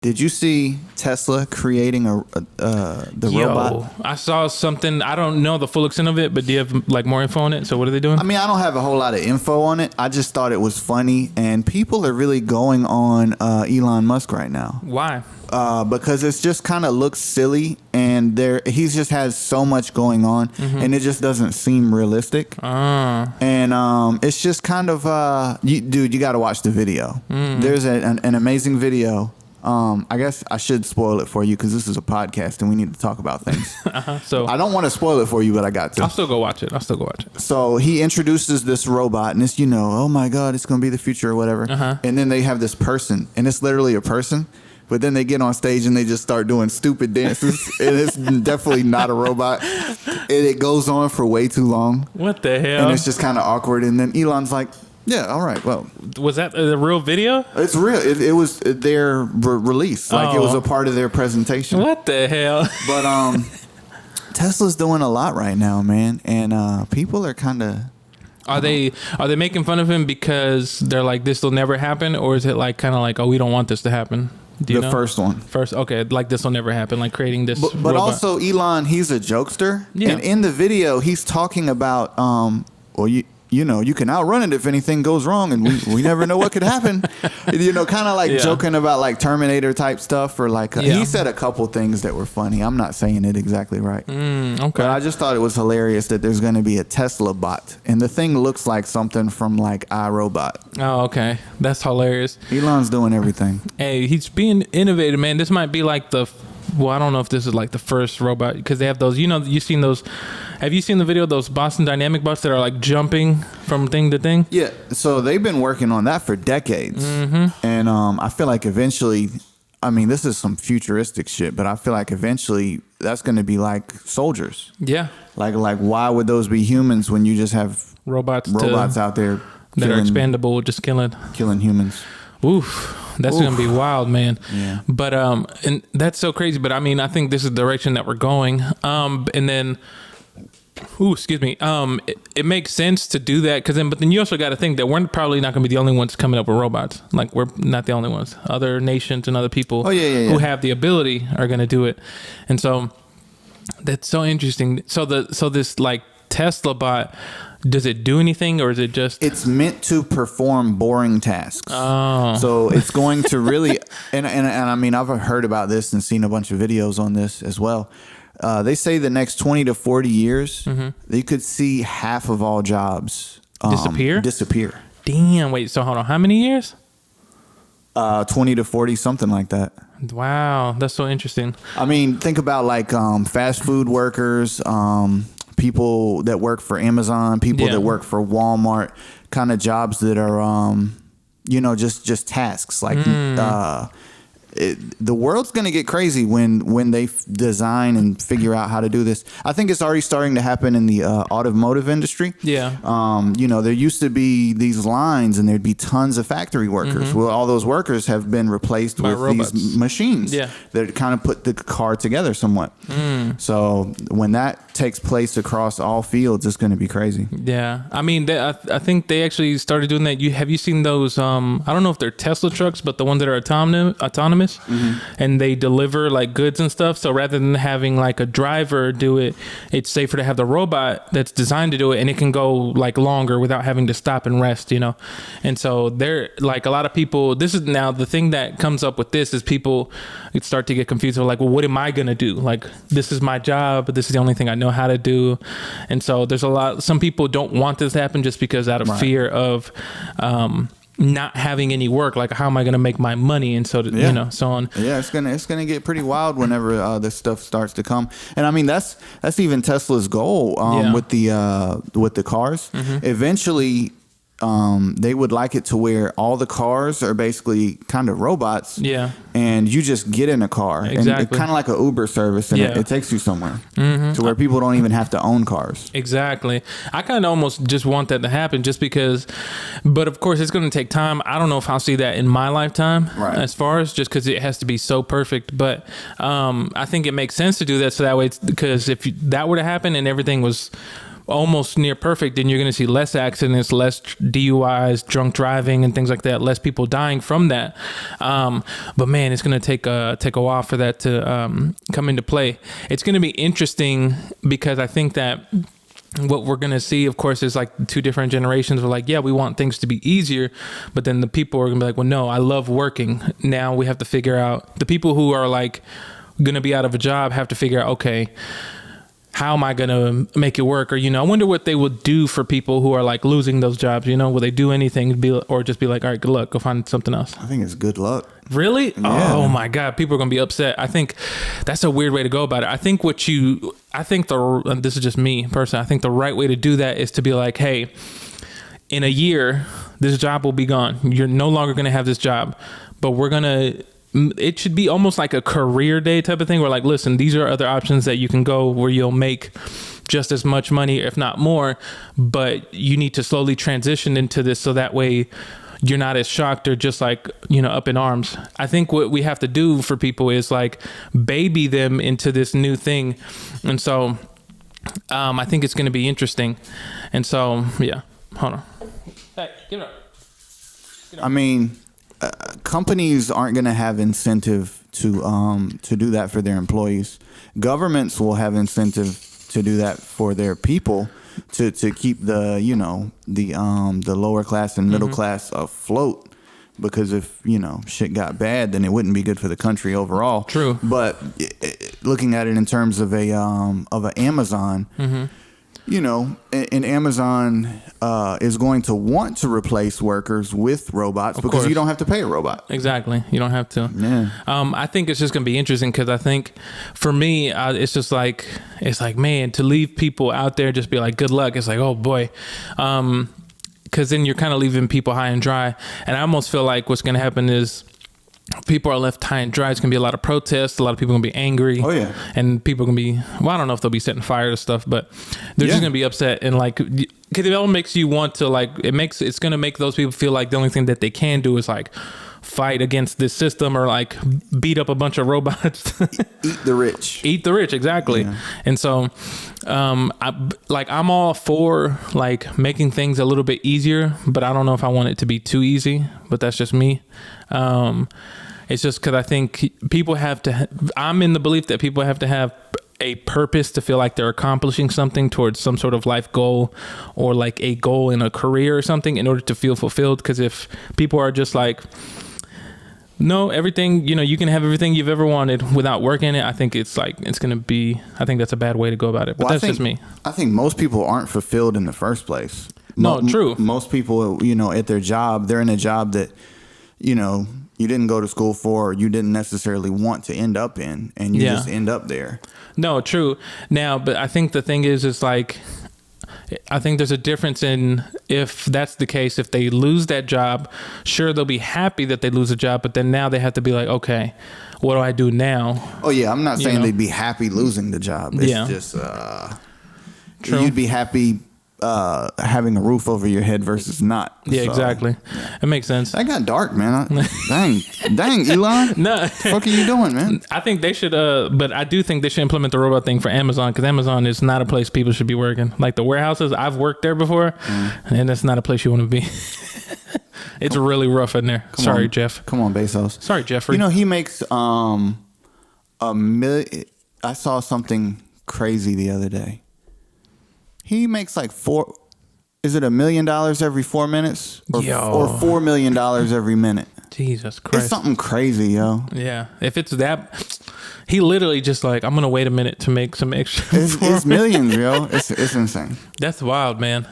Did you see Tesla creating the robot? I saw something. I don't know the full extent of it, but do you have like more info on it? So what are they doing? I mean, I don't have a whole lot of info on it. I just thought it was funny, and people are really going on Elon Musk right now. Why? Because it just kind of looks silly, and he just has so much going on, and it just doesn't seem realistic. And it's just kind of, dude, you got to watch the video. There's an amazing video. I guess I should spoil it for you because this is a podcast and we need to talk about things. So I don't want to spoil it for you, but I got to. I'll still go watch it. So he introduces this robot, and it's, oh my God, it's going to be the future or whatever. And then they have this person, and it's literally a person. But then they get on stage and they just start doing stupid dances. And it's definitely not a robot. And it goes on for way too long. What the hell? And it's just kind of awkward. And then Elon's like, yeah, all right, well. Was that a real video? It's real. It was their release. Like, it was a part of their presentation. What the hell? But Tesla's doing a lot right now, man. And people are kind of... Are they making fun of him because they're like, this will never happen? Or is it like kind of like, oh, we don't want this to happen? Do you know? First one. First, okay, like this will never happen, like creating this But also, Elon, he's a jokester. Yeah. And in the video, he's talking about, well, you can outrun it if anything goes wrong, and we never know what could happen. Kind of like joking about like Terminator type stuff, or like he said a couple things that were funny. I'm not saying it exactly right. Okay. But I just thought it was hilarious that there's going to be a Tesla bot, and the thing looks like something from like iRobot. Oh, okay. That's hilarious. Elon's doing everything. Hey, he's being innovative, man. This might be like I don't know if this is like the first robot, because they have those, you've seen those. Have you seen the video of those Boston Dynamic bots that are like jumping from thing to thing? Yeah. So they've been working on that for decades. And I feel like eventually, I mean, this is some futuristic shit, but I feel like eventually that's going to be like soldiers. Yeah. Like why would those be humans when you just have robots out there that are expandable, just killing humans? Oof. That's going to be wild, man. Yeah. But, and that's so crazy. But I mean, I think this is the direction that we're going. And then, excuse me. It makes sense to do that but then you also got to think that we're probably not going to be the only ones coming up with robots. Like, we're not the only ones. Other nations and other people who have the ability are going to do it. And so that's so interesting. So this like Tesla bot, does it do anything, or is it just... It's meant to perform boring tasks. Oh. So it's going to really... and I mean, I've heard about this and seen a bunch of videos on this as well. They say the next 20 to 40 years, they could see half of all jobs disappear. Damn, wait, so hold on. How many years? 20 to 40, something like that. Wow, that's so interesting. I mean, think about like fast food workers, people that work for Amazon, people that work for Walmart, kind of jobs that are, just tasks. Like the world's going to get crazy when they design and figure out how to do this. I think it's already starting to happen in the automotive industry. Yeah. There used to be these lines and there'd be tons of factory workers. Well, all those workers have been replaced by robots. These machines that kind of put the car together somewhat. So when that takes place across all fields, it's going to be crazy. Yeah. I mean, I think they actually started doing that. Have you seen those? I don't know if they're Tesla trucks, but the ones that are autonomous. And they deliver like goods and stuff. So rather than having like a driver do it, it's safer to have the robot that's designed to do it, and it can go like longer without having to stop and rest, And so they're like, a lot of people, this is now the thing that comes up with this is people start to get confused. They're like, well, what am I going to do? Like, this is my job, but this is the only thing I know how to do. And so there's some people don't want this to happen just because out of fear of, not having any work, like how am I going to make my money, and so so on. Yeah, it's gonna get pretty wild whenever this stuff starts to come. And I mean that's even Tesla's goal with the cars. Eventually, they would like it to where all the cars are basically kind of robots. Yeah. And you just get in a car. Exactly. And it's kind of like an Uber service, and it takes you somewhere to where people don't even have to own cars. Exactly. I kind of almost just want that to happen just because, but of course it's going to take time. I don't know if I'll see that in my lifetime as far as just because it has to be so perfect. But I think it makes sense to do that so that way, because if that were to happen and everything was almost near perfect, then you're going to see less accidents, less DUIs, drunk driving, and things like that. Less people dying from that. But man, it's going to take a while for that to come into play. It's going to be interesting because I think that what we're going to see, of course, is like two different generations. We're like, yeah, we want things to be easier. But then the people are going to be like, well, no, I love working. Now we have to figure out, the people who are like going to be out of a job have to figure out, okay, how am I going to make it work? Or, you know, I wonder what they would do for people who are like losing those jobs. You know, will they do anything or just be like, all right, good luck, go find something else? I think it's good luck. Really? Yeah. Oh my God. People are going to be upset. I think that's a weird way to go about it. I think this is just me personally. I think the right way to do that is to be like, hey, in a year, this job will be gone. You're no longer going to have this job, but it should be almost like a career day type of thing where like, listen, these are other options that you can go where you'll make just as much money, if not more, but you need to slowly transition into this so that way you're not as shocked or just like, you know, up in arms. I think what we have to do for people is like baby them into this new thing. And so I think it's going to be interesting. And so, yeah, hold on. Hey, give it up. I mean, companies aren't going to have incentive to do that for their employees. Governments will have incentive to do that for their people to keep the, you know, the lower class and middle class afloat. Because if, you know, shit got bad, then it wouldn't be good for the country overall. True. But looking at it in terms of an Amazon, you know, and Amazon is going to want to replace workers with robots because you don't have to pay a robot. Exactly. You don't have to. Yeah. I think it's just going to be interesting because I think for me, it's just like, man, to leave people out there, just be like, good luck. It's like, oh boy. Because then you're kind of leaving people high and dry. And I almost feel like what's going to happen is people are left high and dry. It's going to be a lot of protests. A lot of people are going to be angry. Oh, yeah. And people are going to be, well, I don't know if they'll be setting fire to stuff, but they're just going to be upset. And like, because it all makes you want to like, it's going to make those people feel like the only thing that they can do is like fight against this system or like beat up a bunch of robots. Eat the rich. Eat the rich, exactly. Yeah. And so I'm all for like making things a little bit easier, but I don't know if I want it to be too easy, but that's just me. It's just because I think people have to, I'm in the belief that people have to have a purpose to feel like they're accomplishing something towards some sort of life goal or like a goal in a career or something in order to feel fulfilled. Because if people are just like, no, everything, you know, you can have everything you've ever wanted without working it. I think it's like, I think that's a bad way to go about it. But that's just me. I think most people aren't fulfilled in the first place. No, true. Most people, you know, at their job, they're in a job that, you know, you didn't go to school for, or you didn't necessarily want to end up in, and you just end up there. No, true. Now, but I think the thing is like, I think there's a difference in if that's the case, if they lose that job, sure, they'll be happy that they lose a job, but then now they have to be like, okay, what do I do now? Oh, yeah. I'm not saying they'd be happy losing the job. It's just, true. You'd be happy having a roof over your head versus not. Yeah, so, exactly. It makes sense. That got dark, man. Dang, Elon. No. What the fuck are you doing, man? I think they should, but I do think they should implement the robot thing for Amazon, because Amazon is not a place people should be working. Like the warehouses, I've worked there before, and that's not a place you want to be. It's really rough in there. Sorry, Jeff. Come on, Bezos. Sorry, Jeffrey. You know, he makes a million. I saw something crazy the other day. He makes like $1 million every 4 minutes? Or $4 million every minute. Jesus Christ. It's something crazy, yo. Yeah. If it's that, he literally just like, I'm going to wait a minute to make some extra. It's millions, yo. It's insane. That's wild, man.